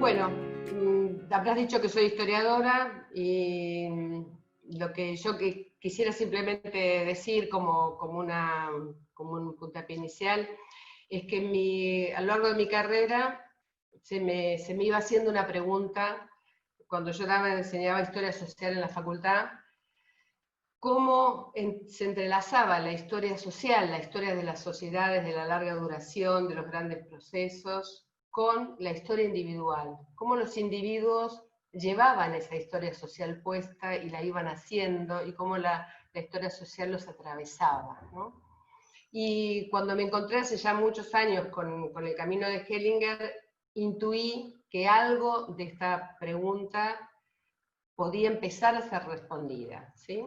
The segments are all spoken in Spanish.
Bueno, habrás dicho que soy historiadora y lo que yo quisiera simplemente decir como un puntapié inicial es que a lo largo de mi carrera se me iba haciendo una pregunta cuando yo enseñaba historia social en la facultad, cómo se entrelazaba la historia social, la historia de las sociedades de la larga duración, de los grandes procesos, con la historia individual, cómo los individuos llevaban esa historia social puesta y la iban haciendo, y cómo la historia social los atravesaba, ¿no? Y cuando me encontré hace ya muchos años con el camino de Hellinger, intuí que algo de esta pregunta podía empezar a ser respondida, ¿sí?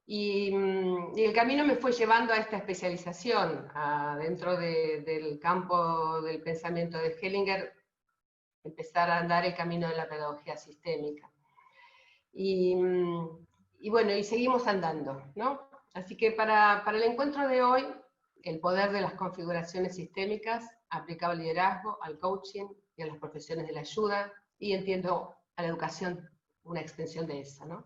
Y el camino me fue llevando a esta especialización, dentro del campo del pensamiento de Hellinger, empezar a andar el camino de la pedagogía sistémica. Y bueno, y seguimos andando, ¿no? Así que para el encuentro de hoy, el poder de las configuraciones sistémicas aplicado al liderazgo, al coaching y a las profesiones de la ayuda, y entiendo a la educación una extensión de eso, ¿no?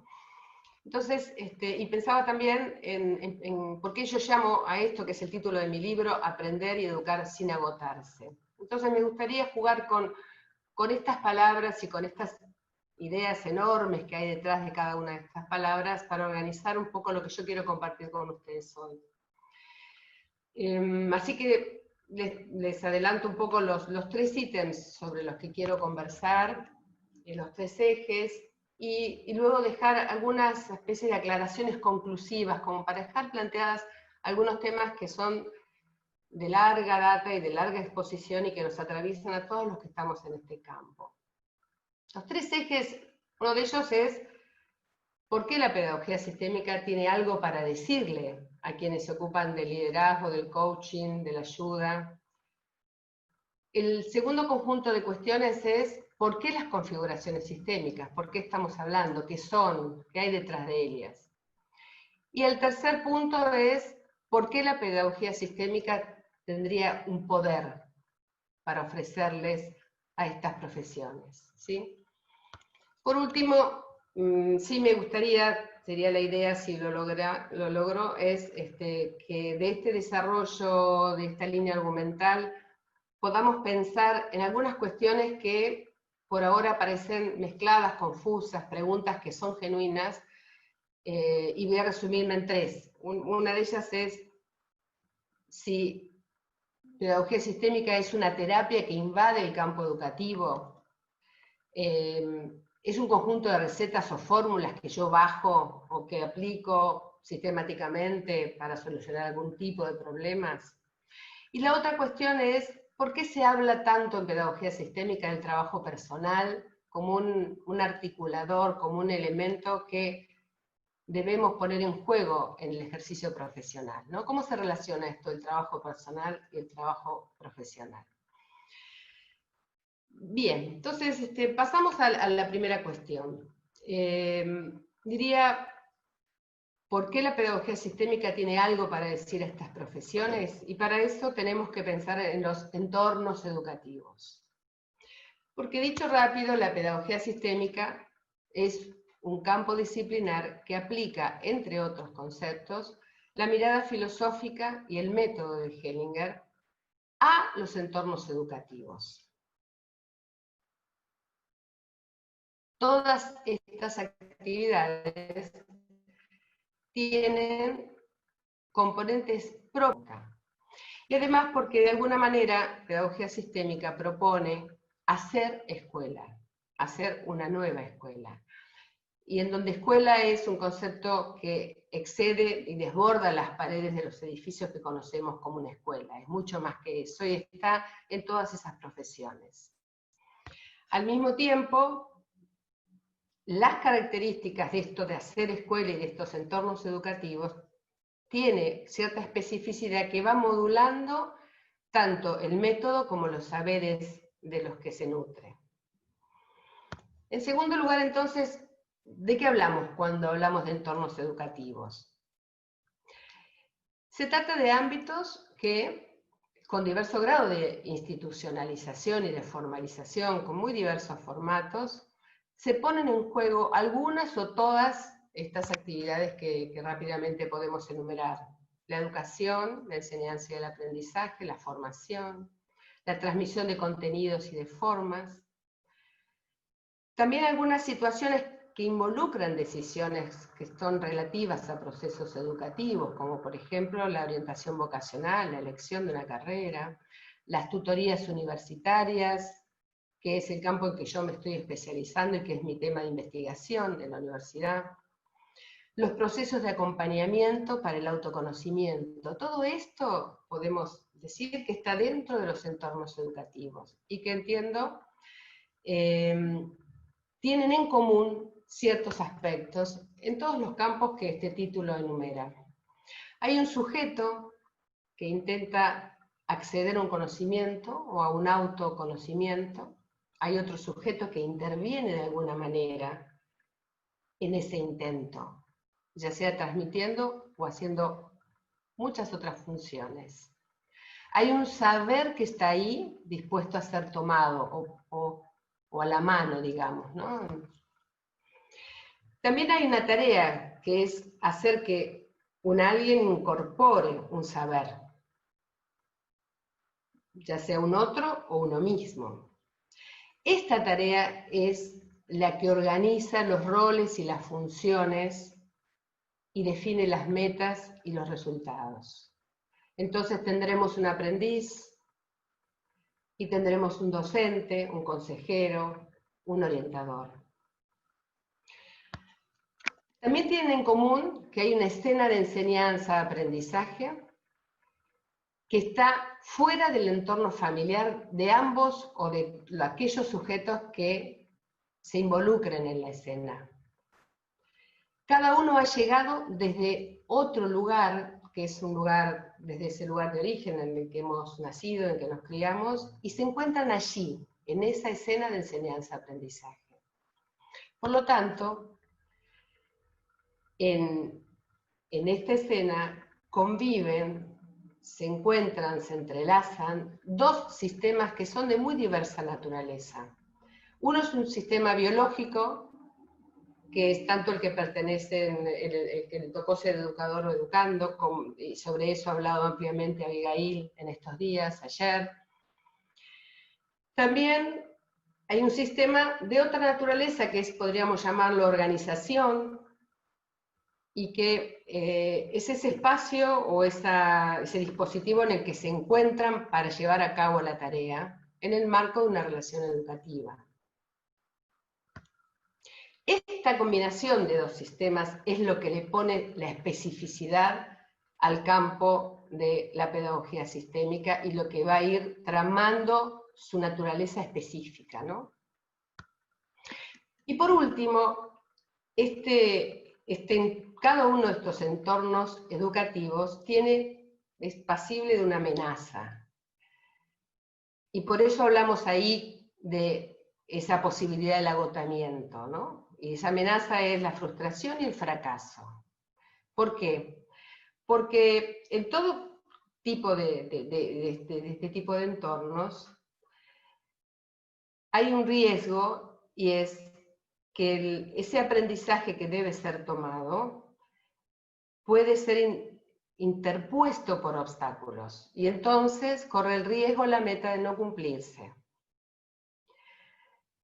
Entonces, y pensaba también en por qué yo llamo a esto, que es el título de mi libro, Aprender y Educar sin agotarse. Entonces me gustaría jugar con estas palabras y con estas ideas enormes que hay detrás de cada una de estas palabras para organizar un poco lo que yo quiero compartir con ustedes hoy. Así que les adelanto un poco los 3 ítems sobre los que quiero conversar, los 3 ejes, y luego dejar algunas especies de aclaraciones conclusivas, como para dejar planteadas algunos temas que son de larga data y de larga exposición y que nos atraviesan a todos los que estamos en este campo. Los 3 ejes, uno de ellos es ¿por qué la pedagogía sistémica tiene algo para decirle a quienes se ocupan del liderazgo, del coaching, de la ayuda? El segundo conjunto de cuestiones es ¿por qué las configuraciones sistémicas? ¿Por qué estamos hablando? ¿Qué son? ¿Qué hay detrás de ellas? Y el tercer punto es ¿por qué la pedagogía sistémica tendría un poder para ofrecerles a estas profesiones? ¿Sí? Por último, sí me gustaría, sería la idea si lo logro, es que de este desarrollo, de esta línea argumental, podamos pensar en algunas cuestiones que por ahora parecen mezcladas, confusas, preguntas que son genuinas, y voy a resumirme en 3. Una de ellas es si pedagogía sistémica es una terapia que invade el campo educativo, es un conjunto de recetas o fórmulas que yo bajo o que aplico sistemáticamente para solucionar algún tipo de problemas. Y la otra cuestión es, ¿por qué se habla tanto en pedagogía sistémica del trabajo personal como un articulador, como un elemento que debemos poner en juego en el ejercicio profesional, ¿no? ¿Cómo se relaciona esto, el trabajo personal y el trabajo profesional? Bien, entonces pasamos a la primera cuestión. Diría, ¿por qué la pedagogía sistémica tiene algo para decir a estas profesiones? Y para eso tenemos que pensar en los entornos educativos. Porque dicho rápido, la pedagogía sistémica es un campo disciplinar que aplica, entre otros conceptos, la mirada filosófica y el método de Hellinger a los entornos educativos. Todas estas actividades tienen componentes propios. Y además porque de alguna manera pedagogía sistémica propone hacer escuela, hacer una nueva escuela. Y en donde escuela es un concepto que excede y desborda las paredes de los edificios que conocemos como una escuela. Es mucho más que eso y está en todas esas profesiones. Al mismo tiempo, las características de esto de hacer escuela y de estos entornos educativos tiene cierta especificidad que va modulando tanto el método como los saberes de los que se nutre. En segundo lugar, entonces, ¿de qué hablamos cuando hablamos de entornos educativos? Se trata de ámbitos que con diverso grado de institucionalización y de formalización, con muy diversos formatos, se ponen en juego algunas o todas estas actividades que rápidamente podemos enumerar. La educación, la enseñanza y el aprendizaje, la formación, la transmisión de contenidos y de formas. También algunas situaciones que involucran decisiones que son relativas a procesos educativos, como por ejemplo la orientación vocacional, la elección de una carrera, las tutorías universitarias, que es el campo en que yo me estoy especializando y que es mi tema de investigación en la universidad, los procesos de acompañamiento para el autoconocimiento. Todo esto podemos decir que está dentro de los entornos educativos y que entiendo tienen en común ciertos aspectos en todos los campos que este título enumera. Hay un sujeto que intenta acceder a un conocimiento o a un autoconocimiento. Hay otro sujeto que interviene de alguna manera en ese intento, ya sea transmitiendo o haciendo muchas otras funciones. Hay un saber que está ahí dispuesto a ser tomado o a la mano, digamos, ¿no? También hay una tarea que es hacer que alguien incorpore un saber, ya sea un otro o uno mismo. Esta tarea es la que organiza los roles y las funciones y define las metas y los resultados. Entonces tendremos un aprendiz y tendremos un docente, un consejero, un orientador. También tienen en común que hay una escena de enseñanza-aprendizaje que está fuera del entorno familiar de ambos o de aquellos sujetos que se involucren en la escena. Cada uno ha llegado desde otro lugar, que es un lugar, desde ese lugar de origen en el que hemos nacido, en el que nos criamos, y se encuentran allí, en esa escena de enseñanza-aprendizaje. Por lo tanto, en esta escena conviven, se encuentran, se entrelazan dos sistemas que son de muy diversa naturaleza. Uno es un sistema biológico, que es tanto el que pertenece, el que le tocó ser educador o educando, y sobre eso ha hablado ampliamente Abigail en estos días, ayer. También hay un sistema de otra naturaleza que podríamos llamarlo organización, y que es ese espacio o ese dispositivo en el que se encuentran para llevar a cabo la tarea en el marco de una relación educativa. Esta combinación de dos sistemas es lo que le pone la especificidad al campo de la pedagogía sistémica y lo que va a ir tramando su naturaleza específica, ¿no? Y por último, cada uno de estos entornos educativos es pasible de una amenaza. Y por eso hablamos ahí de esa posibilidad del agotamiento, ¿no? Y esa amenaza es la frustración y el fracaso. ¿Por qué? Porque en todo tipo de este tipo de entornos hay un riesgo, y es que ese aprendizaje que debe ser tomado puede ser interpuesto por obstáculos, y entonces corre el riesgo la meta de no cumplirse.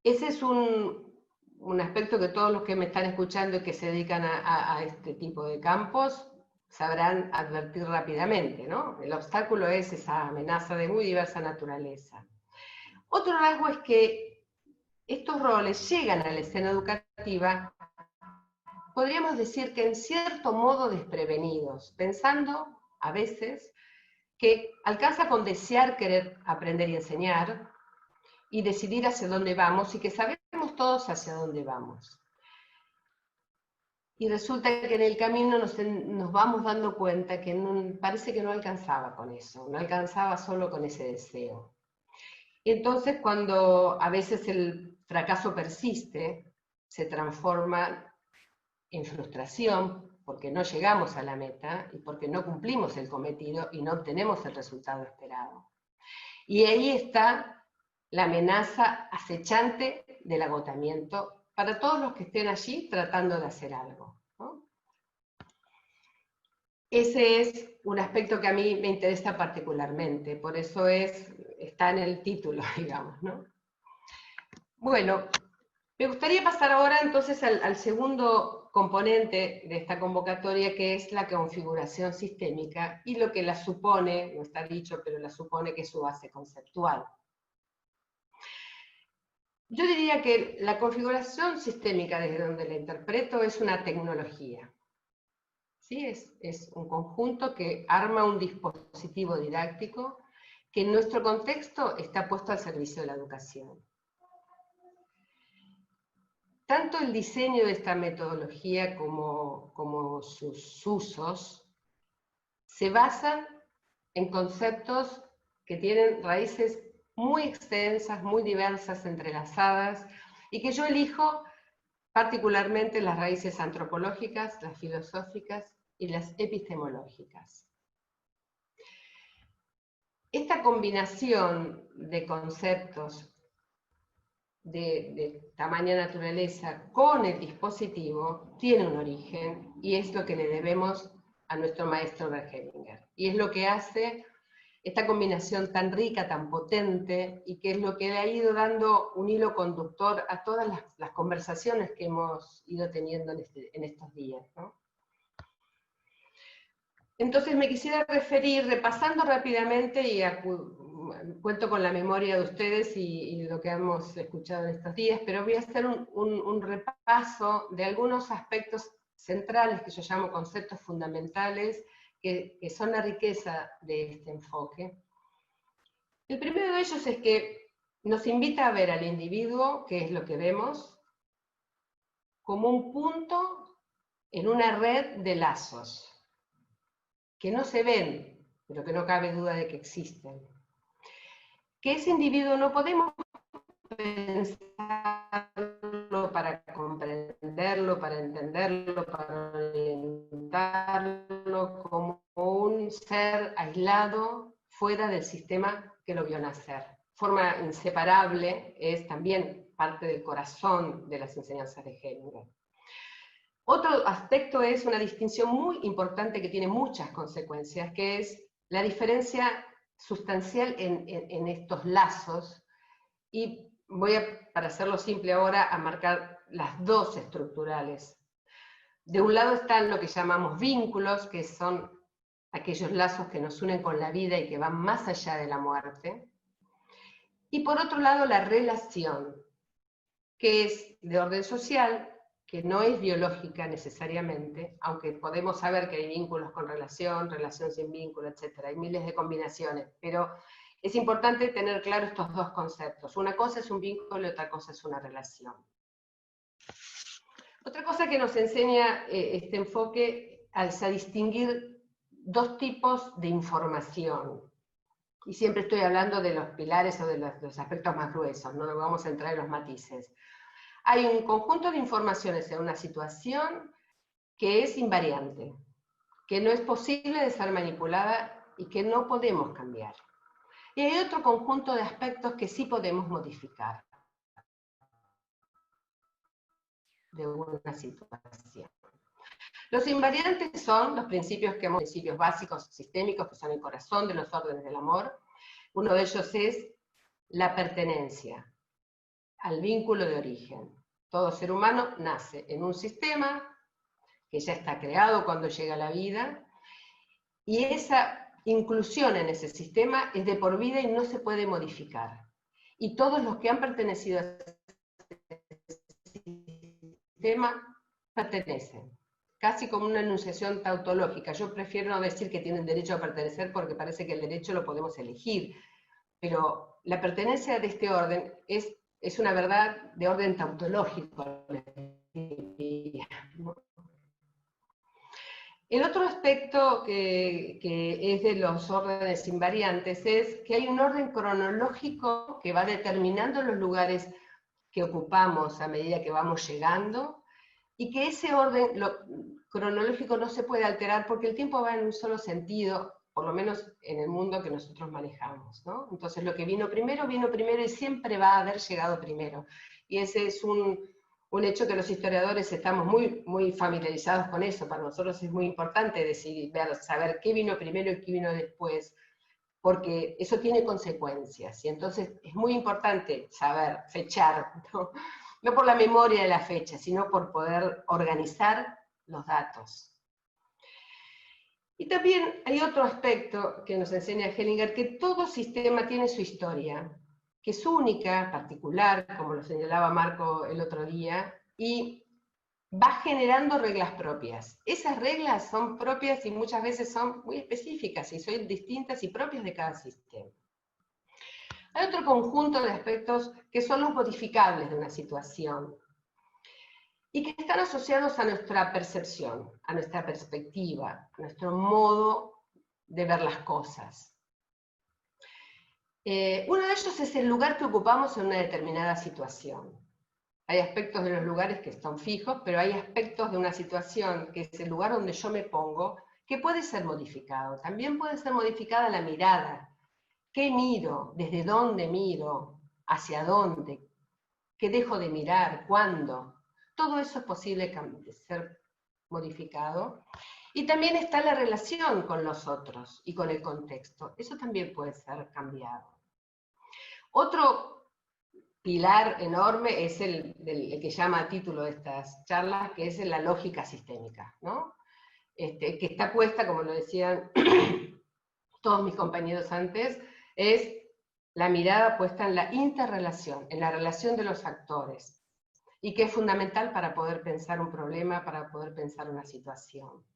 Ese es un aspecto que todos los que me están escuchando y que se dedican a este tipo de campos sabrán advertir rápidamente, ¿no? El obstáculo es esa amenaza de muy diversa naturaleza. Otro rasgo es que estos roles llegan a la escena educativa, podríamos decir que en cierto modo desprevenidos, pensando a veces que alcanza con desear querer aprender y enseñar y decidir hacia dónde vamos, y que sabemos todos hacia dónde vamos. Y resulta que en el camino nos vamos dando cuenta que parece que no alcanzaba con eso, no alcanzaba solo con ese deseo. Entonces, cuando a veces el fracaso persiste, se transforma en frustración, porque no llegamos a la meta y porque no cumplimos el cometido y no obtenemos el resultado esperado. Y ahí está la amenaza acechante del agotamiento para todos los que estén allí tratando de hacer algo, ¿no? Ese es un aspecto que a mí me interesa particularmente, por eso está en el título, digamos, ¿no? Bueno, me gustaría pasar ahora entonces al segundo componente de esta convocatoria, que es la configuración sistémica y lo que la supone, no está dicho, pero la supone que es su base conceptual. Yo diría que la configuración sistémica, desde donde la interpreto, es una tecnología. ¿Sí? Es un conjunto que arma un dispositivo didáctico que en nuestro contexto está puesto al servicio de la educación. Tanto el diseño de esta metodología como sus usos se basan en conceptos que tienen raíces muy extensas, muy diversas, entrelazadas, y que yo elijo particularmente las raíces antropológicas, las filosóficas y las epistemológicas. Esta combinación de conceptos de tamaña naturaleza con el dispositivo tiene un origen y es lo que le debemos a nuestro maestro Bert Hellinger. Y es lo que hace esta combinación tan rica, tan potente, y que es lo que le ha ido dando un hilo conductor a todas las conversaciones que hemos ido teniendo en estos días, ¿no? Entonces me quisiera referir, repasando rápidamente, y cuento con la memoria de ustedes y lo que hemos escuchado en estos días, pero voy a hacer un repaso de algunos aspectos centrales que yo llamo conceptos fundamentales, que son la riqueza de este enfoque. El primero de ellos es que nos invita a ver al individuo, que es lo que vemos, como un punto en una red de lazos, que no se ven, pero que no cabe duda de que existen. Que ese individuo no podemos pensarlo para comprenderlo, para entenderlo, para orientarlo como un ser aislado fuera del sistema que lo vio nacer. Forma inseparable, es también parte del corazón de las enseñanzas de Hellinger. Otro aspecto es una distinción muy importante que tiene muchas consecuencias, que es la diferencia sustancial en estos lazos, y voy para hacerlo simple ahora, a marcar las dos estructurales. De un lado están lo que llamamos vínculos, que son aquellos lazos que nos unen con la vida y que van más allá de la muerte. Y por otro lado la relación, que es de orden social, que no es biológica necesariamente, aunque podemos saber que hay vínculos con relación, relación sin vínculo, etc. Hay miles de combinaciones, pero es importante tener claro estos dos conceptos. Una cosa es un vínculo y otra cosa es una relación. Otra cosa que nos enseña este enfoque es a distinguir dos tipos de información. Y siempre estoy hablando de los pilares o de los aspectos más gruesos, no nos vamos a entrar en los matices. Hay un conjunto de informaciones en una situación que es invariante, que no es posible de ser manipulada y que no podemos cambiar. Y hay otro conjunto de aspectos que sí podemos modificar de una situación. Los invariantes son los principios básicos sistémicos, que son el corazón de los órdenes del amor. Uno de ellos es la pertenencia al vínculo de origen. Todo ser humano nace en un sistema que ya está creado cuando llega a la vida, y esa inclusión en ese sistema es de por vida y no se puede modificar. Y todos los que han pertenecido a ese sistema pertenecen, casi como una enunciación tautológica. Yo prefiero no decir que tienen derecho a pertenecer porque parece que el derecho lo podemos elegir, pero la pertenencia de este orden es una verdad de orden tautológico. El otro aspecto que es de los órdenes invariantes es que hay un orden cronológico que va determinando los lugares que ocupamos a medida que vamos llegando, y que ese orden cronológico no se puede alterar porque el tiempo va en un solo sentido por lo menos en el mundo que nosotros manejamos, ¿no? Entonces lo que vino primero y siempre va a haber llegado primero. Y ese es un hecho que los historiadores estamos muy familiarizados con eso. Para nosotros es muy importante saber qué vino primero y qué vino después, porque eso tiene consecuencias. Y entonces es muy importante saber fechar, ¿no? No por la memoria de la fecha, sino por poder organizar los datos. Y también hay otro aspecto que nos enseña Hellinger, que todo sistema tiene su historia, que es única, particular, como lo señalaba Marco el otro día, y va generando reglas propias. Esas reglas son propias y muchas veces son muy específicas y son distintas y propias de cada sistema. Hay otro conjunto de aspectos que son los modificables de una situación y que están asociados a nuestra percepción, a nuestra perspectiva, a nuestro modo de ver las cosas. Uno de ellos es el lugar que ocupamos en una determinada situación. Hay aspectos de los lugares que están fijos, pero hay aspectos de una situación, que es el lugar donde yo me pongo, que puede ser modificado. También puede ser modificada la mirada. ¿Qué miro? ¿Desde dónde miro? ¿Hacia dónde? ¿Qué dejo de mirar? ¿Cuándo? Todo eso es posible de ser modificado. Y también está la relación con los otros y con el contexto. Eso también puede ser cambiado. Otro pilar enorme es el que llama a título de estas charlas, que es la lógica sistémica, ¿no? Que está puesta, como lo decían todos mis compañeros antes, es la mirada puesta en la interrelación, en la relación de los actores, y que es fundamental para poder pensar un problema, para poder pensar una situación.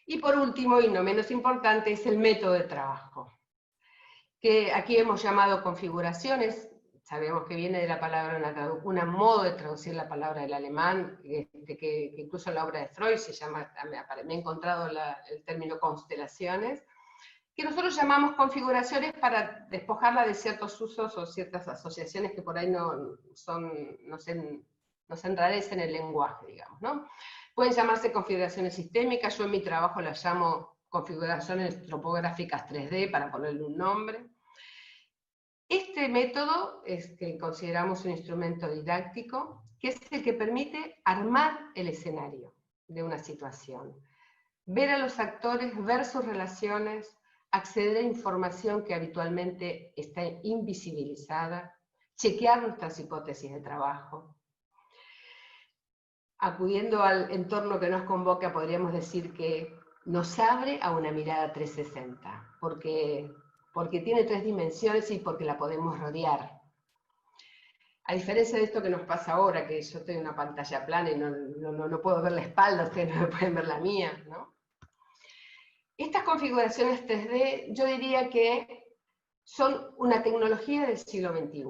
Y por último, y no menos importante, es el método de trabajo, que aquí hemos llamado configuraciones. Sabemos que viene de la palabra, un modo de traducir la palabra del alemán, que incluso en la obra de Freud se llama, me he encontrado el término constelaciones, que nosotros llamamos configuraciones para despojarla de ciertos usos o ciertas asociaciones que por ahí nos enrarecen el lenguaje, digamos, ¿no? Pueden llamarse configuraciones sistémicas, yo en mi trabajo las llamo configuraciones topográficas 3D, para ponerle un nombre. Este método es que consideramos un instrumento didáctico, que es el que permite armar el escenario de una situación, ver a los actores, ver sus relaciones, acceder a información que habitualmente está invisibilizada, chequear nuestras hipótesis de trabajo. Acudiendo al entorno que nos convoca, podríamos decir que nos abre a una mirada 360, porque tiene 3 dimensiones y porque la podemos rodear. A diferencia de esto que nos pasa ahora, que yo estoy en una pantalla plana y no puedo ver la espalda, ustedes no me pueden ver la mía, ¿no? Estas configuraciones 3D, yo diría que son una tecnología del siglo XXI,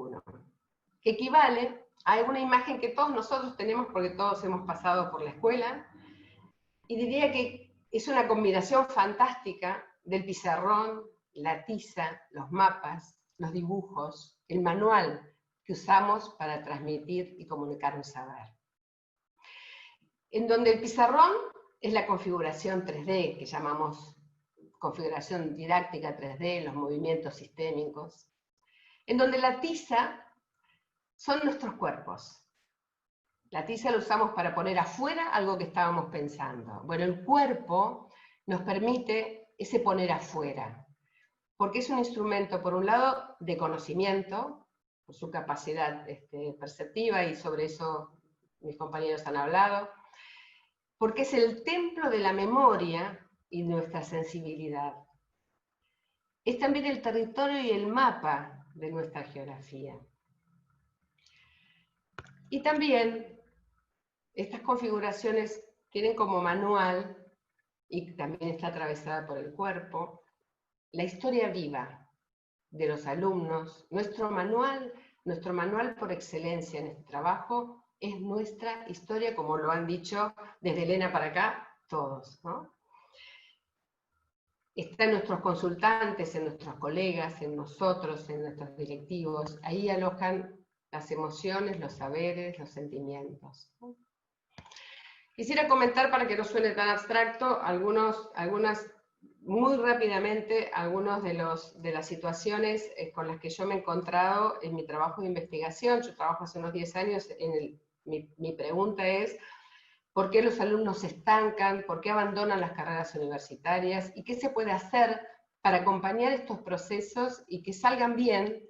que equivale a una imagen que todos nosotros tenemos porque todos hemos pasado por la escuela, y diría que es una combinación fantástica del pizarrón, la tiza, los mapas, los dibujos, el manual que usamos para transmitir y comunicar un saber. En donde el pizarrón es la configuración 3D, que llamamos configuración didáctica 3D, los movimientos sistémicos, en donde la tiza son nuestros cuerpos. La tiza la usamos para poner afuera algo que estábamos pensando. Bueno, el cuerpo nos permite ese poner afuera, porque es un instrumento, por un lado, de conocimiento, por su capacidad perceptiva, y sobre eso mis compañeros han hablado, porque es el templo de la memoria y nuestra sensibilidad. Es también el territorio y el mapa de nuestra geografía. Y también estas configuraciones tienen como manual, y también está atravesada por el cuerpo, la historia viva de los alumnos. Nuestro manual por excelencia en este trabajo es nuestra historia, como lo han dicho desde Elena para acá, todos, ¿no? Está en nuestros consultantes, en nuestros colegas, en nosotros, en nuestros directivos. Ahí alojan las emociones, los saberes, los sentimientos. Quisiera comentar, para que no suene tan abstracto, algunas muy rápidamente algunas de las situaciones con las que yo me he encontrado en mi trabajo de investigación. Yo trabajo hace unos 10 años, mi pregunta es, ¿por qué los alumnos se estancan? ¿Por qué abandonan las carreras universitarias? ¿Y qué se puede hacer para acompañar estos procesos y que salgan bien?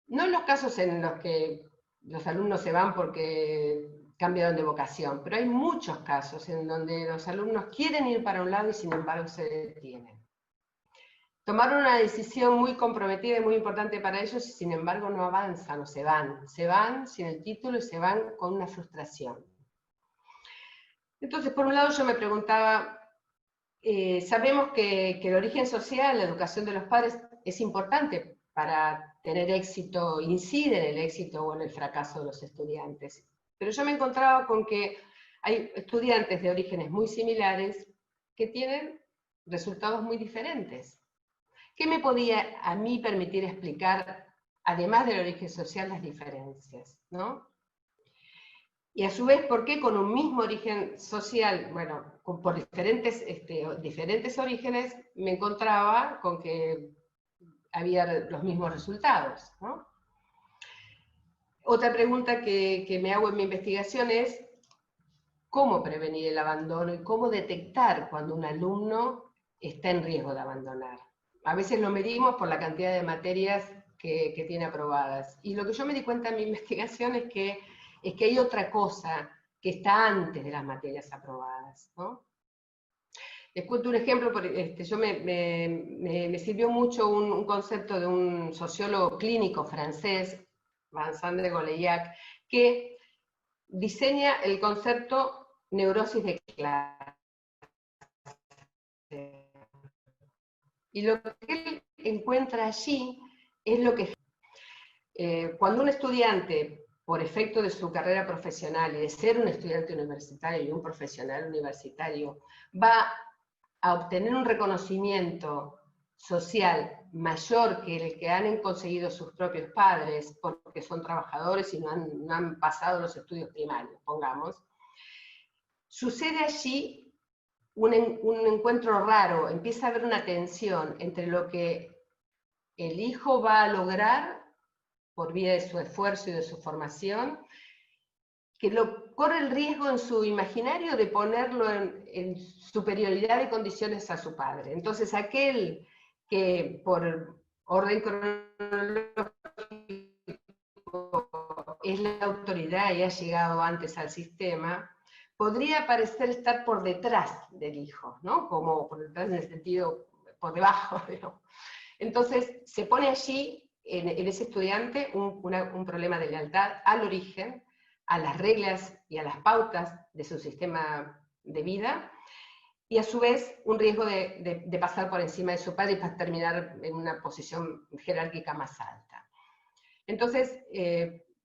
No en los casos en los que los alumnos se van porque cambiaron de vocación, pero hay muchos casos en donde los alumnos quieren ir para un lado y sin embargo se detienen. Tomaron una decisión muy comprometida y muy importante para ellos y sin embargo no avanzan o se van sin el título y se van con una frustración. Entonces, por un lado yo me preguntaba, sabemos que el origen social, la educación de los padres es importante para tener éxito, incide en el éxito o en el fracaso de los estudiantes. Pero yo me encontraba con que hay estudiantes de orígenes muy similares que tienen resultados muy diferentes. ¿Qué me podía a mí permitir explicar, además del origen social, las diferencias, ¿no? Y a su vez, ¿por qué con un mismo origen social, bueno, por diferentes orígenes, me encontraba con que había los mismos resultados, ¿no? Otra pregunta que me hago en mi investigación es, ¿cómo prevenir el abandono y cómo detectar cuando un alumno está en riesgo de abandonar? A veces lo medimos por la cantidad de materias que tiene aprobadas. Y lo que yo me di cuenta en mi investigación es que hay otra cosa que está antes de las materias aprobadas, ¿no? Les cuento un ejemplo, me sirvió mucho un concepto de un sociólogo clínico francés, Vincent de Goleiac, que diseña el concepto neurosis de clase. Y lo que él encuentra allí es lo que... cuando un estudiante, por efecto de su carrera profesional y de ser un estudiante universitario y un profesional universitario, va a obtener un reconocimiento social mayor que el que han conseguido sus propios padres, porque son trabajadores y no han pasado los estudios primarios, pongamos, sucede allí un encuentro raro, empieza a haber una tensión entre lo que el hijo va a lograr por vía de su esfuerzo y de su formación, que corre el riesgo en su imaginario de ponerlo en superioridad de condiciones a su padre. Entonces aquel que por orden cronológico es la autoridad y ha llegado antes al sistema, podría parecer estar por detrás del hijo, ¿no? Como por detrás en el sentido, por debajo, ¿no? Entonces se pone allí, en ese estudiante, un problema de lealtad al origen, a las reglas y a las pautas de su sistema de vida, y a su vez un riesgo de pasar por encima de su padre y para terminar en una posición jerárquica más alta. Entonces,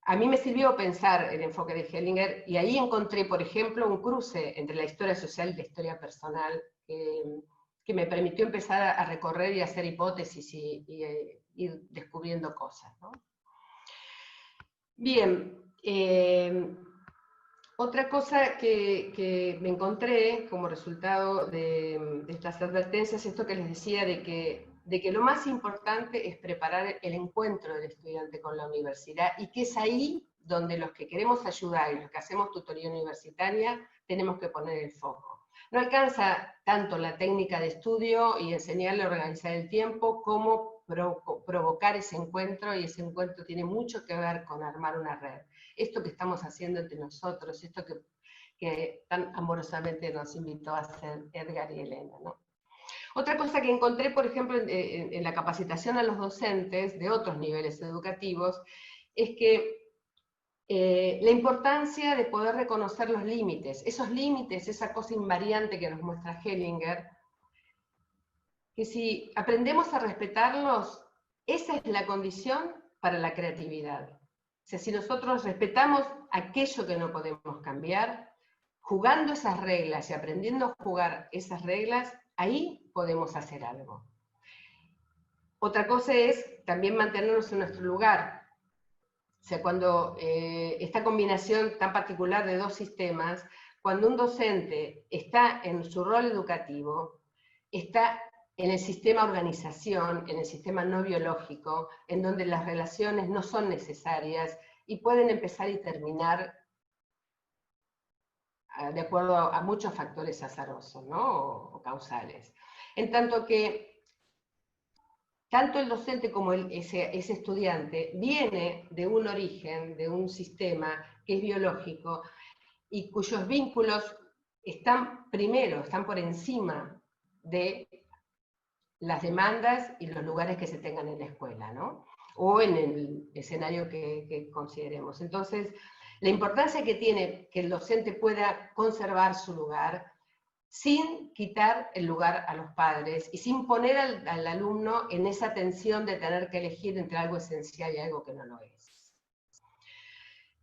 a mí me sirvió pensar el enfoque de Hellinger, y ahí encontré, por ejemplo, un cruce entre la historia social y la historia personal, que me permitió empezar a recorrer y hacer hipótesis y ir descubriendo cosas, ¿no? Bien, otra cosa que me encontré como resultado de estas advertencias, esto que les decía de que lo más importante es preparar el encuentro del estudiante con la universidad, y que es ahí donde los que queremos ayudar y los que hacemos tutoría universitaria tenemos que poner el foco. No alcanza tanto la técnica de estudio y enseñarle a organizar el tiempo como provocar ese encuentro, y ese encuentro tiene mucho que ver con armar una red. Esto que estamos haciendo entre nosotros, esto que tan amorosamente nos invitó a hacer Edgar y Elena, ¿no? Otra cosa que encontré, por ejemplo, en la capacitación a los docentes de otros niveles educativos, es que la importancia de poder reconocer los límites, esa cosa invariante que nos muestra Hellinger, que si aprendemos a respetarlos, esa es la condición para la creatividad. O sea, si nosotros respetamos aquello que no podemos cambiar, jugando esas reglas y aprendiendo a jugar esas reglas, ahí podemos hacer algo. Otra cosa es también mantenernos en nuestro lugar. O sea, cuando esta combinación tan particular de dos sistemas, cuando un docente está en su rol educativo, está en el sistema organización, en el sistema no biológico, en donde las relaciones no son necesarias y pueden empezar y terminar de acuerdo a muchos factores azarosos, ¿no? O causales. En tanto que tanto el docente como ese estudiante viene de un origen, de un sistema que es biológico y cuyos vínculos están primero, están por encima de las demandas y los lugares que se tengan en la escuela, ¿no? O en el escenario que consideremos. Entonces, la importancia que tiene que el docente pueda conservar su lugar sin quitar el lugar a los padres y sin poner al alumno en esa tensión de tener que elegir entre algo esencial y algo que no lo es.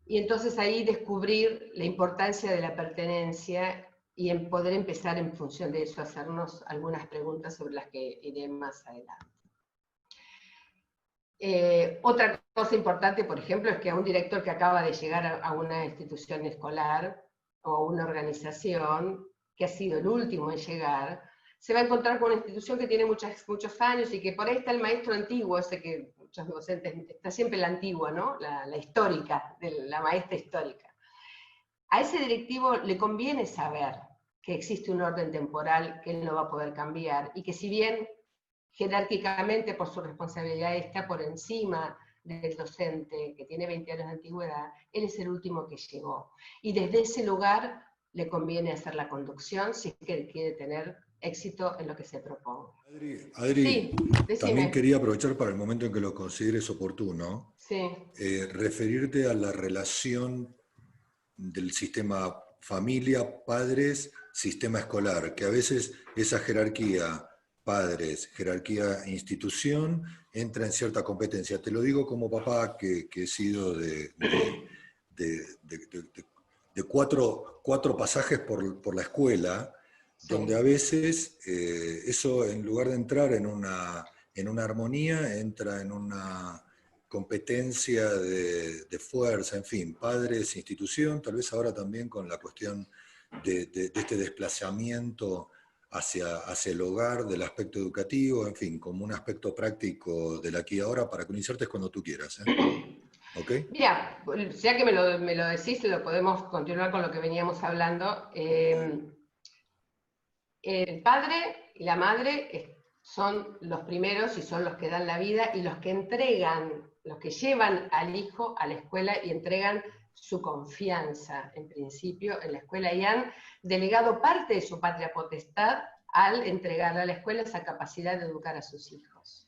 Y entonces ahí descubrir la importancia de la pertenencia y en poder empezar en función de eso a hacernos algunas preguntas sobre las que iré más adelante. Otra cosa importante, por ejemplo, es que a un director que acaba de llegar a una institución escolar o una organización, que ha sido el último en llegar, se va a encontrar con una institución que tiene muchos años y que por ahí está el maestro antiguo, ese que muchos docentes, está siempre la antigua, ¿no? La histórica, la maestra histórica. A ese directivo le conviene saber que existe un orden temporal que él no va a poder cambiar y que si bien jerárquicamente por su responsabilidad está por encima del docente que tiene 20 años de antigüedad, él es el último que llegó. Y desde ese lugar le conviene hacer la conducción si es que él quiere tener éxito en lo que se proponga. Adri, Sí, también quería aprovechar para el momento en que lo consideres oportuno, sí. Referirte a la relación del sistema familia, padres, sistema escolar, que a veces esa jerarquía padres, jerarquía institución, entra en cierta competencia. Te lo digo como papá que he sido de cuatro pasajes por la escuela, sí, donde a veces eso, en lugar de entrar en una armonía, entra en una competencia de fuerza, en fin, padres, institución, tal vez ahora también con la cuestión de este desplazamiento hacia el hogar, del aspecto educativo, en fin, como un aspecto práctico del aquí y ahora, para que lo insertes cuando tú quieras. ¿Okay? Mira, ya que me lo decís, lo podemos continuar con lo que veníamos hablando. El padre y la madre son los primeros y son los que dan la vida y los que entregan, los que llevan al hijo a la escuela y entregan su confianza, en principio, en la escuela y han delegado parte de su patria potestad al entregarle a la escuela esa capacidad de educar a sus hijos.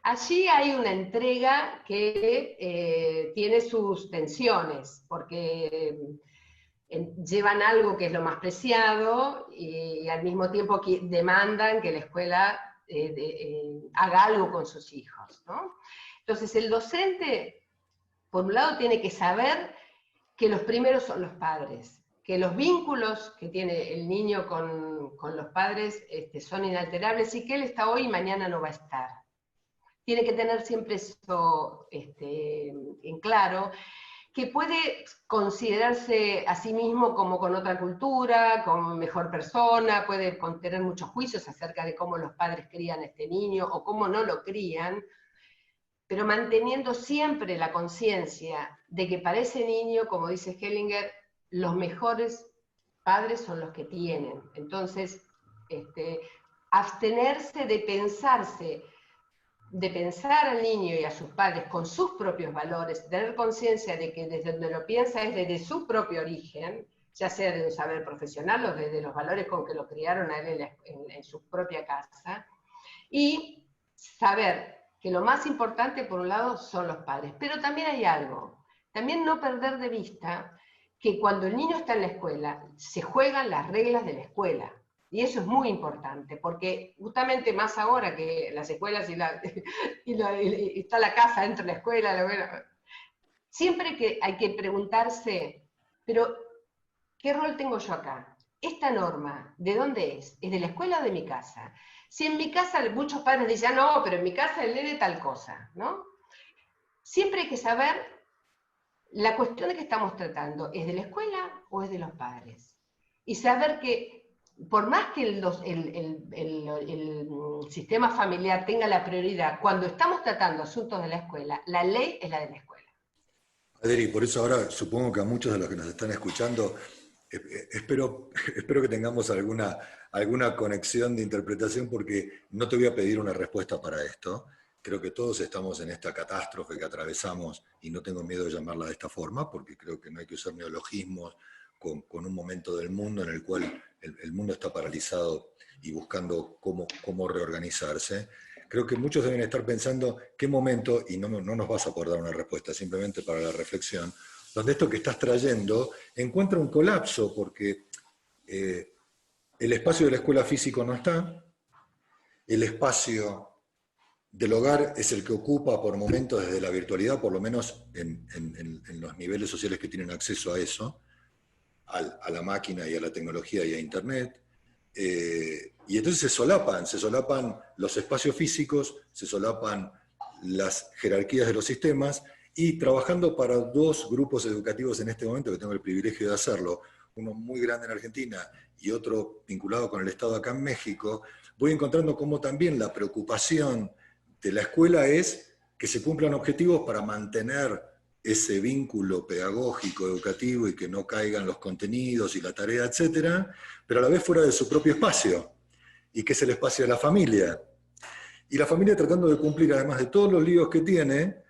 Allí hay una entrega que tiene sus tensiones, porque llevan algo que es lo más preciado y al mismo tiempo que demandan que la escuela haga algo con sus hijos, ¿no? Entonces el docente, por un lado, tiene que saber que los primeros son los padres, que los vínculos que tiene el niño con los padres son inalterables y que él está hoy y mañana no va a estar. Tiene que tener siempre eso en claro, que puede considerarse a sí mismo como con otra cultura, como mejor persona, puede tener muchos juicios acerca de cómo los padres crían a este niño o cómo no lo crían, pero manteniendo siempre la conciencia de que para ese niño, como dice Hellinger, los mejores padres son los que tienen. Entonces, abstenerse de pensar al niño y a sus padres con sus propios valores, tener conciencia de que desde donde lo piensa es desde su propio origen, ya sea desde un saber profesional o desde los valores con que lo criaron a él en su propia casa, y saber que lo más importante, por un lado, son los padres. Pero también hay algo, también no perder de vista que cuando el niño está en la escuela, se juegan las reglas de la escuela. Y eso es muy importante, porque justamente más ahora que las escuelas y está la casa dentro de la escuela, siempre que hay que preguntarse, pero ¿qué rol tengo yo acá? ¿Esta norma de dónde es? ¿Es de la escuela o de mi casa? Si en mi casa muchos padres dicen, no, pero en mi casa él lee tal cosa, ¿no? Siempre hay que saber la cuestión de que estamos tratando, ¿es de la escuela o es de los padres? Y saber que por más que el sistema familiar tenga la prioridad, cuando estamos tratando asuntos de la escuela, la ley es la de la escuela. Adri, por eso ahora supongo que a muchos de los que nos están escuchando, espero que tengamos alguna conexión de interpretación, porque no te voy a pedir una respuesta para esto. Creo que todos estamos en esta catástrofe que atravesamos, y no tengo miedo de llamarla de esta forma, porque creo que no hay que usar neologismos con un momento del mundo en el cual el mundo está paralizado y buscando cómo reorganizarse. Creo que muchos deben estar pensando qué momento, y no nos vas a poder dar una respuesta, simplemente para la reflexión, donde esto que estás trayendo encuentra un colapso, porque el espacio de la escuela físico no está, el espacio del hogar es el que ocupa por momentos desde la virtualidad, por lo menos en los niveles sociales que tienen acceso a eso, a la máquina y a la tecnología y a Internet. Y entonces se solapan los espacios físicos, se solapan las jerarquías de los sistemas, y trabajando para dos grupos educativos en este momento, que tengo el privilegio de hacerlo, uno muy grande en Argentina y otro vinculado con el Estado acá en México, voy encontrando cómo también la preocupación de la escuela es que se cumplan objetivos para mantener ese vínculo pedagógico, educativo, y que no caigan los contenidos y la tarea, etcétera, pero a la vez fuera de su propio espacio, y que es el espacio de la familia. Y la familia tratando de cumplir, además de todos los líos que tiene,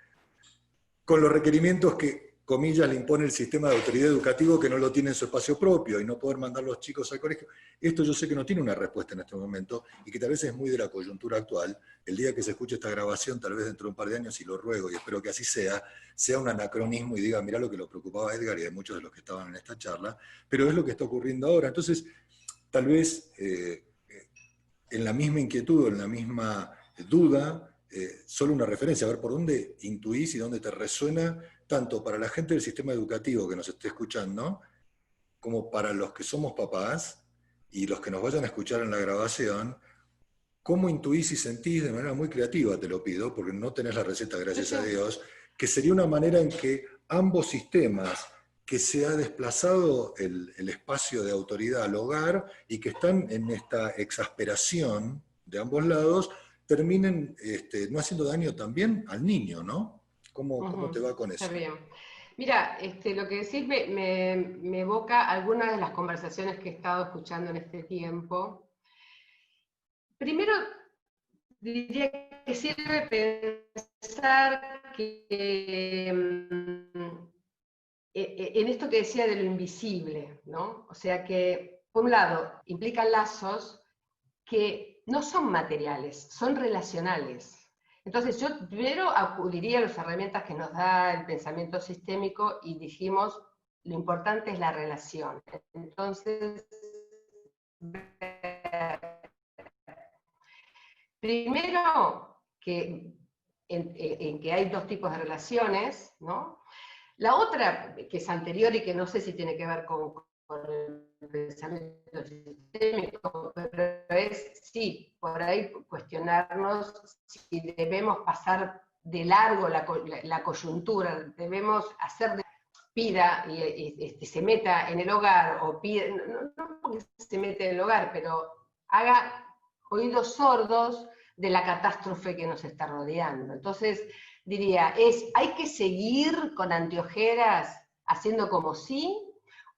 con los requerimientos que, comillas, le impone el sistema de autoridad educativo, que no lo tiene en su espacio propio, y no poder mandar a los chicos al colegio. Esto yo sé que no tiene una respuesta en este momento, y que tal vez es muy de la coyuntura actual. El día que se escuche esta grabación, tal vez dentro de un par de años, y lo ruego, y espero que así sea un anacronismo y diga, mirá lo que lo preocupaba a Edgar y a muchos de los que estaban en esta charla, pero es lo que está ocurriendo ahora. Entonces, tal vez en la misma inquietud, en la misma duda, solo una referencia, a ver por dónde intuís y dónde te resuena, tanto para la gente del sistema educativo que nos esté escuchando, como para los que somos papás y los que nos vayan a escuchar en la grabación. ¿Cómo intuís y sentís, de manera muy creativa, te lo pido, porque no tenés la receta, gracias a Dios, que sería una manera en que ambos sistemas, que se ha desplazado el espacio de autoridad al hogar y que están en esta exasperación de ambos lados, terminen no haciendo daño también al niño, ¿no? ¿Cómo te va con eso? Está bien. Mira, lo que decís me evoca algunas de las conversaciones que he estado escuchando en este tiempo. Primero, diría que sirve pensar que en esto que decía de lo invisible, ¿no? O sea que, por un lado, implican lazos que no son materiales, son relacionales. Entonces yo primero acudiría a las herramientas que nos da el pensamiento sistémico y dijimos, lo importante es la relación. Entonces, primero que en que hay dos tipos de relaciones, ¿no? La otra, que es anterior y que no sé si tiene que ver con el pensamiento sistémico, pero es, sí, por ahí cuestionarnos si debemos pasar de largo la coyuntura, debemos hacer de pida y se meta en el hogar, o pida, no porque se mete en el hogar, pero haga oídos sordos de la catástrofe que nos está rodeando. Entonces, diría, ¿hay que seguir con anteojeras haciendo como sí?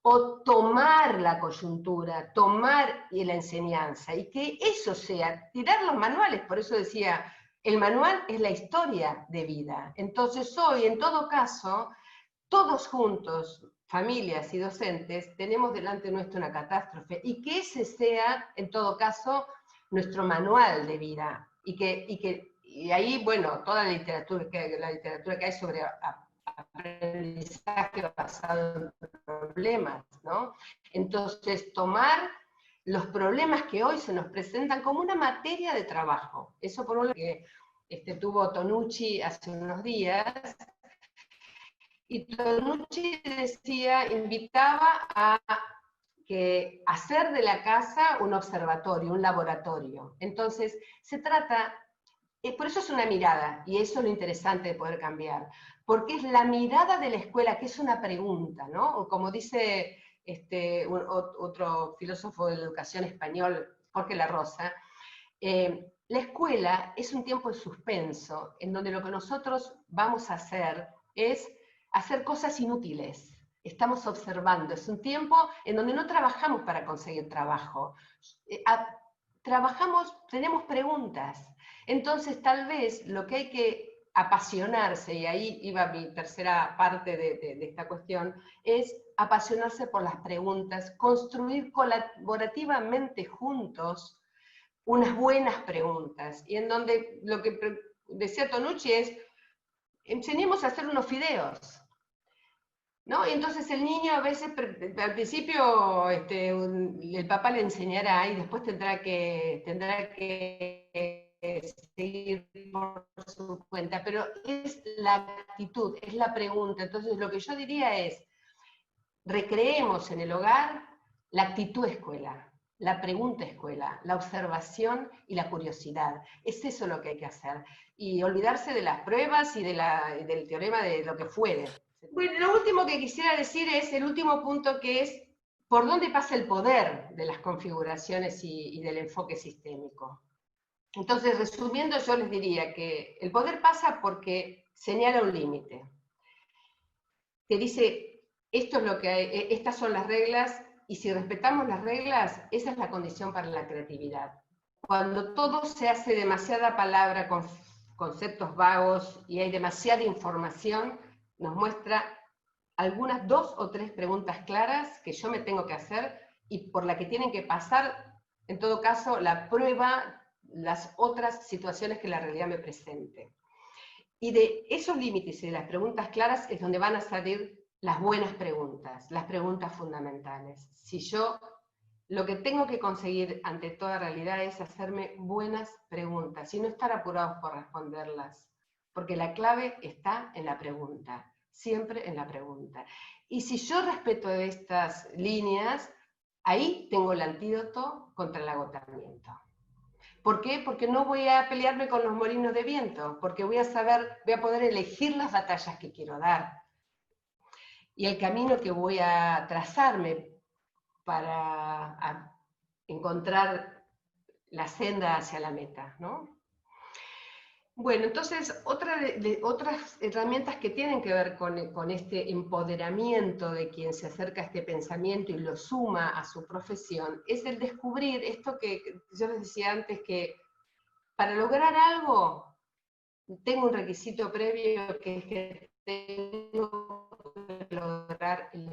¿O tomar la coyuntura, tomar la enseñanza? Y que eso sea, tirar los manuales, por eso decía, el manual es la historia de vida. Entonces hoy, en todo caso, todos juntos, familias y docentes, tenemos delante nuestro una catástrofe, y que ese sea, en todo caso, nuestro manual de vida. Y ahí, bueno, toda la literatura que hay sobre aprendizaje basado en problemas, ¿no? Entonces, tomar los problemas que hoy se nos presentan como una materia de trabajo. Eso por un lado que tuvo Tonucci hace unos días, y Tonucci decía, invitaba a hacer de la casa un observatorio, un laboratorio. Entonces, se trata, por eso es una mirada, y eso es lo interesante de poder cambiar, porque es la mirada de la escuela, que es una pregunta, ¿no? O como dice otro filósofo de la educación español, Jorge La Rosa, la escuela es un tiempo de suspenso, en donde lo que nosotros vamos a hacer es hacer cosas inútiles. Estamos observando, es un tiempo en donde no trabajamos para conseguir trabajo. Trabajamos, tenemos preguntas. Entonces, tal vez lo que hay que apasionarse, y ahí iba mi tercera parte de esta cuestión, es apasionarse por las preguntas, construir colaborativamente juntos unas buenas preguntas, y en donde lo que decía Tonucci es, enseñemos a hacer unos fideos, ¿no? Y entonces el niño a veces, al principio el papá le enseñará y después tendrá que seguir por su cuenta, pero es la actitud, es la pregunta. Entonces lo que yo diría es, recreemos en el hogar la actitud escuela, la pregunta escuela, la observación y la curiosidad. Es eso lo que hay que hacer. Y olvidarse de las pruebas y del teorema de lo que fuere. Bueno, lo último que quisiera decir es el último punto, que es por dónde pasa el poder de las configuraciones y del enfoque sistémico. Entonces, resumiendo, yo les diría que el poder pasa porque señala un límite. Te dice, esto es lo que hay, estas son las reglas, y si respetamos las reglas, esa es la condición para la creatividad. Cuando todo se hace demasiada palabra con conceptos vagos y hay demasiada información, nos muestra algunas 2 o 3 preguntas claras que yo me tengo que hacer y por la que tienen que pasar, en todo caso, la prueba, las otras situaciones que la realidad me presente. Y de esos límites y de las preguntas claras es donde van a salir las buenas preguntas, las preguntas fundamentales. Si yo lo que tengo que conseguir ante toda realidad es hacerme buenas preguntas y no estar apurados por responderlas, porque la clave está en la pregunta, siempre en la pregunta. Y si yo respeto estas líneas, ahí tengo el antídoto contra el agotamiento. ¿Por qué? Porque no voy a pelearme con los molinos de viento, porque voy a poder elegir las batallas que quiero dar y el camino que voy a trazarme para encontrar la senda hacia la meta, ¿no? Bueno, entonces, otras herramientas que tienen que ver con este empoderamiento de quien se acerca a este pensamiento y lo suma a su profesión, es el descubrir esto que yo les decía antes, que para lograr algo, tengo un requisito previo, que es que tengo que lograr el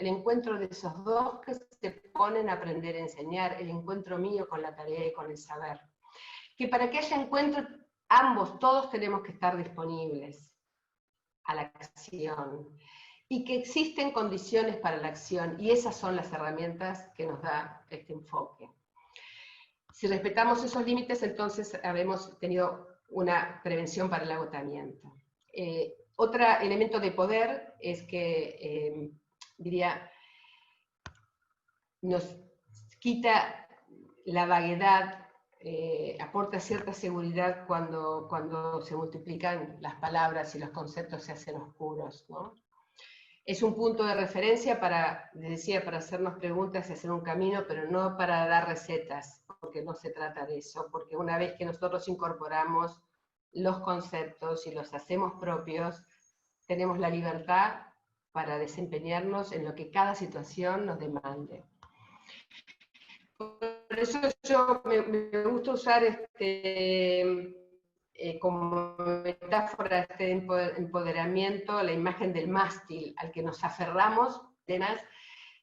encuentro de esos dos que se ponen a aprender a enseñar, el encuentro mío con la tarea y con el saber. Que para que haya encuentro, ambos, todos tenemos que estar disponibles a la acción, y que existen condiciones para la acción, y esas son las herramientas que nos da este enfoque. Si respetamos esos límites, entonces habremos tenido una prevención para el agotamiento. Otro elemento de poder es que, diría, nos quita la vaguedad, aporta cierta seguridad cuando se multiplican las palabras y los conceptos se hacen oscuros, ¿no? Es un punto de referencia para, les decía, para hacernos preguntas y hacer un camino, pero no para dar recetas, porque no se trata de eso, porque una vez que nosotros incorporamos los conceptos y los hacemos propios, tenemos la libertad para desempeñarnos en lo que cada situación nos demande. Por eso yo me gusta usar como metáfora este empoderamiento, la imagen del mástil al que nos aferramos, temas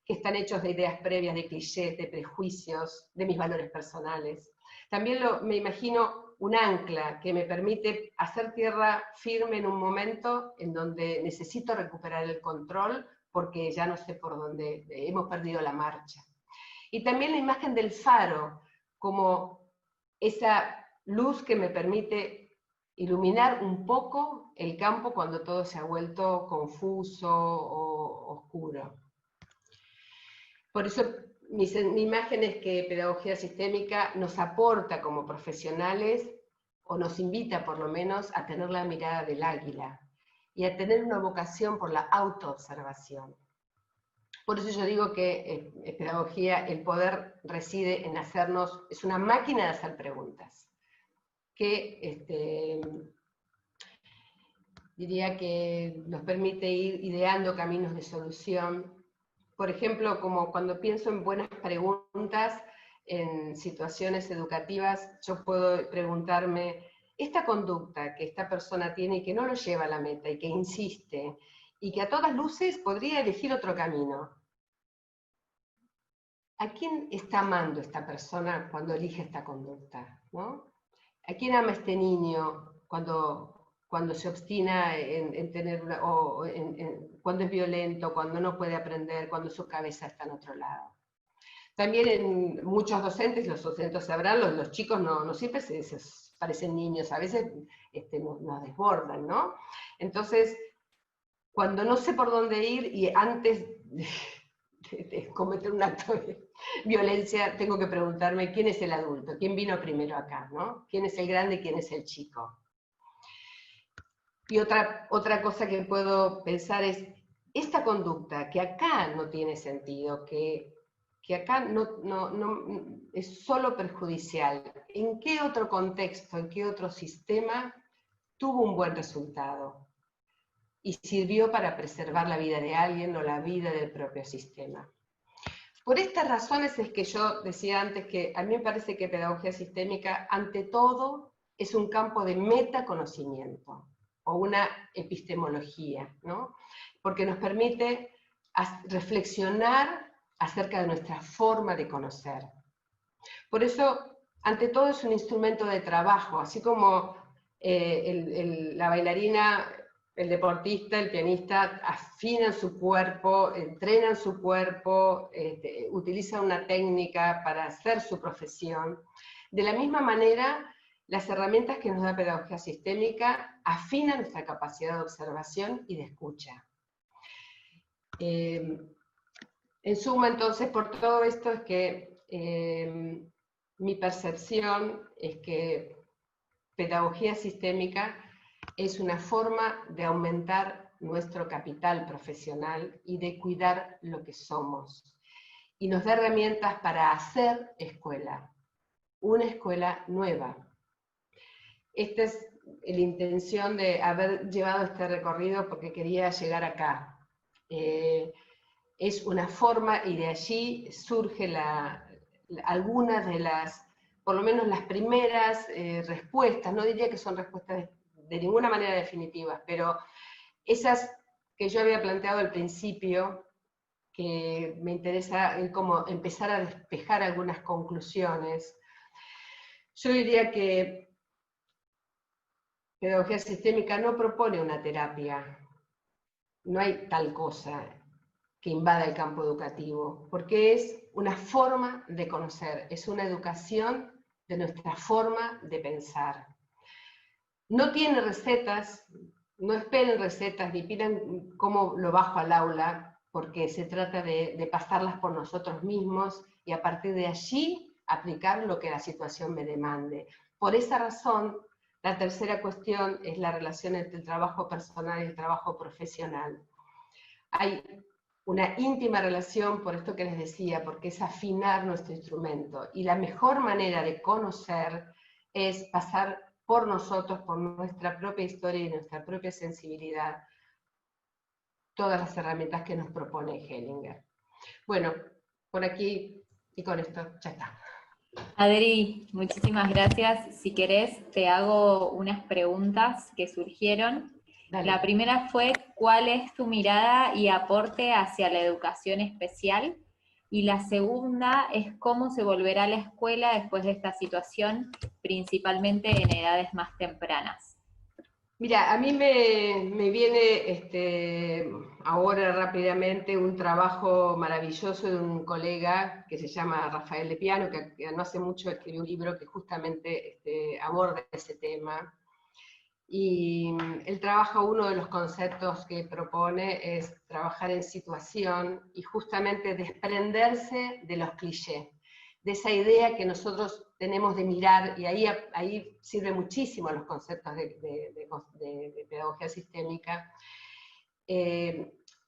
que están hechos de ideas previas, de clichés, de prejuicios, de mis valores personales. También me imagino un ancla que me permite hacer tierra firme en un momento en donde necesito recuperar el control porque ya no sé por dónde, hemos perdido la marcha. Y también la imagen del faro como esa luz que me permite iluminar un poco el campo cuando todo se ha vuelto confuso o oscuro. Por eso mi imagen es que pedagogía sistémica nos aporta como profesionales, o nos invita por lo menos a tener la mirada del águila y a tener una vocación por la autoobservación. Por eso yo digo que pedagogía, el poder reside en hacernos, es una máquina de hacer preguntas, que diría que nos permite ir ideando caminos de solución. Por ejemplo, como cuando pienso en buenas preguntas en situaciones educativas, yo puedo preguntarme, esta conducta que esta persona tiene y que no lo lleva a la meta y que insiste, y que a todas luces podría elegir otro camino, ¿a quién está amando esta persona cuando elige esta conducta? ¿No? ¿A quién ama este niño cuando se obstina en tener cuando es violento, cuando no puede aprender, cuando su cabeza está en otro lado? También en muchos docentes, los docentes sabrán, los chicos no siempre se parecen niños, a veces nos desbordan, ¿no? Entonces, cuando no sé por dónde ir y antes de cometer un acto de violencia, tengo que preguntarme quién es el adulto, quién vino primero acá, ¿no? ¿Quién es el grande y quién es el chico? Y otra cosa que puedo pensar es, esta conducta que acá no tiene sentido, que acá no es solo perjudicial, ¿en qué otro contexto, en qué otro sistema tuvo un buen resultado? Y sirvió para preservar la vida de alguien o la vida del propio sistema. Por estas razones es que yo decía antes que a mí me parece que pedagogía sistémica, ante todo, es un campo de metaconocimiento o una epistemología, ¿no? Porque nos permite reflexionar acerca de nuestra forma de conocer. Por eso, ante todo, es un instrumento de trabajo, así como la bailarina, el deportista, el pianista afinan su cuerpo, entrenan su cuerpo, utilizan una técnica para hacer su profesión. De la misma manera, las herramientas que nos da pedagogía sistémica afinan nuestra capacidad de observación y de escucha. En suma, entonces, por todo esto es que mi percepción es que pedagogía sistémica es una forma de aumentar nuestro capital profesional y de cuidar lo que somos. Y nos da herramientas para hacer escuela, una escuela nueva. Esta es la intención de haber llevado este recorrido porque quería llegar acá. Es una forma y de allí surge algunas de las, por lo menos las primeras respuestas, no diría que son respuestas de ninguna manera definitivas, pero esas que yo había planteado al principio, que me interesa como empezar a despejar algunas conclusiones. Yo diría que pedagogía sistémica no propone una terapia, no hay tal cosa que invada el campo educativo, porque es una forma de conocer, es una educación de nuestra forma de pensar. No tiene recetas, no esperen recetas ni pidan cómo lo bajo al aula, porque se trata de pasarlas por nosotros mismos y a partir de allí aplicar lo que la situación me demande. Por esa razón, la tercera cuestión es la relación entre el trabajo personal y el trabajo profesional. Hay una íntima relación, por esto que les decía, porque es afinar nuestro instrumento. Y la mejor manera de conocer es pasar por nosotros, por nuestra propia historia y nuestra propia sensibilidad, todas las herramientas que nos propone Hellinger. Bueno, por aquí y con esto ya está. Adri, muchísimas gracias. Si querés, te hago unas preguntas que surgieron. Dale. La primera fue, ¿cuál es tu mirada y aporte hacia la educación especial? Y la segunda es, ¿cómo se volverá a la escuela después de esta situación, principalmente en edades más tempranas? Mira, a mí me viene ahora rápidamente un trabajo maravilloso de un colega que se llama Rafael de Piano, que no hace mucho escribió un libro que justamente aborda ese tema. Y él trabaja, uno de los conceptos que propone es trabajar en situación y justamente desprenderse de los clichés, de esa idea que nosotros tenemos de mirar, y ahí sirve muchísimo los conceptos de pedagogía sistémica,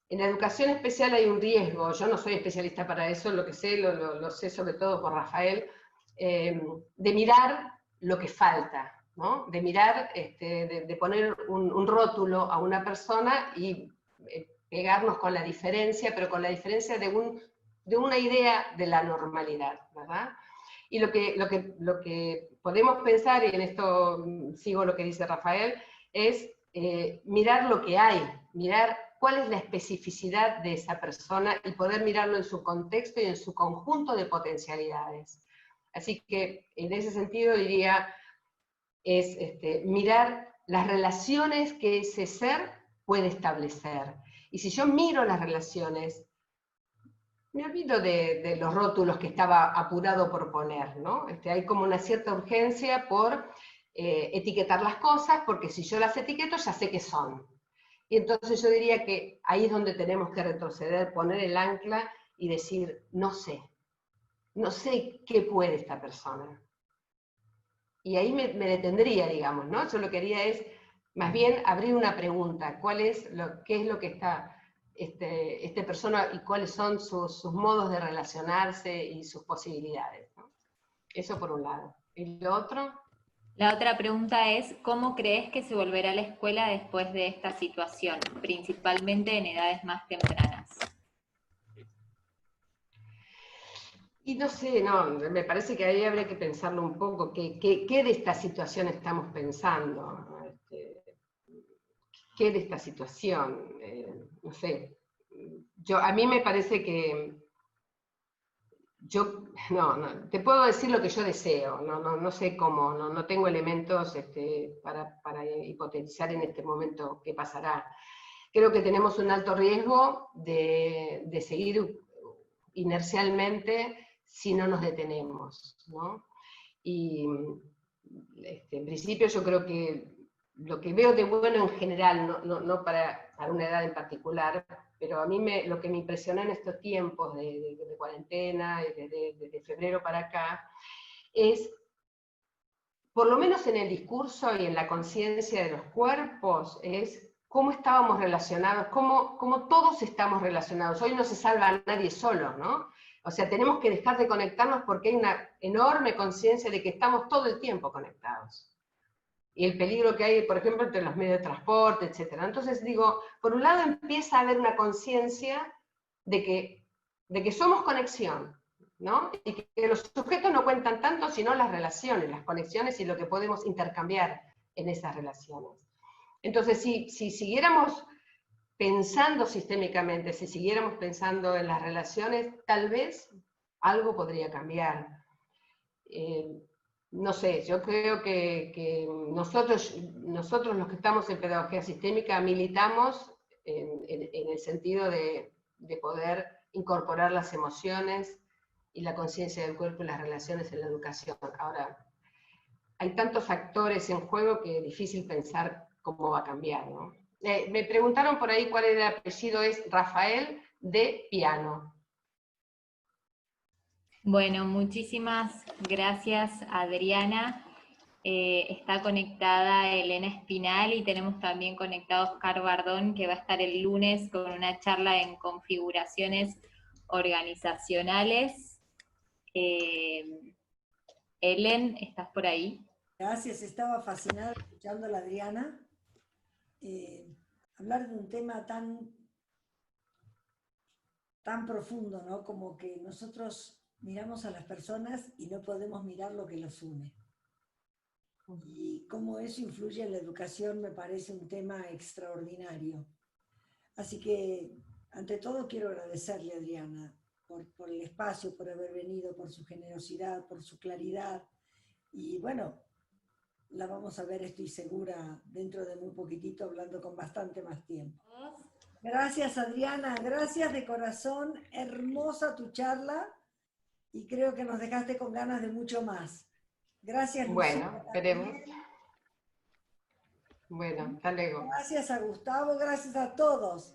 En la educación especial hay un riesgo, yo no soy especialista para eso, lo que sé, lo sé sobre todo por Rafael, de mirar lo que falta, ¿no? De mirar, de poner un rótulo a una persona y pegarnos con la diferencia, pero con la diferencia de una idea de la normalidad, ¿verdad? Y lo que podemos pensar, y en esto sigo lo que dice Rafael, es mirar lo que hay, mirar cuál es la especificidad de esa persona y poder mirarlo en su contexto y en su conjunto de potencialidades. Así que en ese sentido diría, es mirar las relaciones que ese ser puede establecer. Y si yo miro las relaciones, me olvido de los rótulos que estaba apurado por poner, ¿no? Hay como una cierta urgencia por etiquetar las cosas, porque si yo las etiqueto ya sé qué son. Y entonces yo diría que ahí es donde tenemos que retroceder, poner el ancla y decir, no sé qué puede esta persona. Y ahí me detendría, digamos, ¿no? Yo lo que quería es, más bien, abrir una pregunta, ¿qué es lo que está esta persona y cuáles son sus modos de relacionarse y sus posibilidades, ¿no? Eso por un lado. ¿Y lo otro? La otra pregunta es, ¿cómo crees que se volverá a la escuela después de esta situación, principalmente en edades más tempranas? Y no sé, no, me parece que ahí habría que pensarlo un poco, ¿qué de esta situación estamos pensando? ¿Qué de esta situación? No sé, a mí me parece que no, te puedo decir lo que yo deseo, no sé cómo, no tengo elementos para hipotetizar en este momento qué pasará. Creo que tenemos un alto riesgo de seguir inercialmente si no nos detenemos, ¿no? Y en principio yo creo que lo que veo de bueno en general, no para una edad en particular, pero a mí lo que me impresionó en estos tiempos de cuarentena, desde febrero para acá, es, por lo menos en el discurso y en la conciencia de los cuerpos, es cómo estábamos relacionados, cómo todos estamos relacionados. Hoy no se salva a nadie solo, ¿no? O sea, tenemos que dejar de conectarnos porque hay una enorme conciencia de que estamos todo el tiempo conectados. Y el peligro que hay, por ejemplo, entre los medios de transporte, etc. Entonces digo, por un lado empieza a haber una conciencia de que somos conexión, ¿no? Y que los sujetos no cuentan tanto, sino las relaciones, las conexiones y lo que podemos intercambiar en esas relaciones. Entonces, si siguiéramos pensando sistémicamente, si siguiéramos pensando en las relaciones, tal vez algo podría cambiar. No sé, yo creo que nosotros los que estamos en pedagogía sistémica militamos en el sentido de poder incorporar las emociones y la conciencia del cuerpo y las relaciones en la educación. Ahora, hay tantos factores en juego que es difícil pensar cómo va a cambiar, ¿no? Me preguntaron por ahí cuál era el apellido, es Rafael de Piano. Bueno, muchísimas gracias, Adriana. Está conectada Elena Espinal y tenemos también conectado a Oscar Bardón, que va a estar el lunes con una charla en configuraciones organizacionales. Elen, ¿estás por ahí? Gracias, estaba fascinada escuchando a la Adriana hablar de un tema tan profundo, ¿no? Como que nosotros miramos a las personas y no podemos mirar lo que los une. Y cómo eso influye en la educación me parece un tema extraordinario. Así que, ante todo, quiero agradecerle a Adriana por el espacio, por haber venido, por su generosidad, por su claridad. Y bueno, la vamos a ver, estoy segura, dentro de muy poquitito, hablando con bastante más tiempo. Gracias, Adriana, gracias de corazón, hermosa tu charla, y creo que nos dejaste con ganas de mucho más. Gracias, Lucía. Bueno, esperemos. Bueno, hasta luego. Gracias a Gustavo, gracias a todos.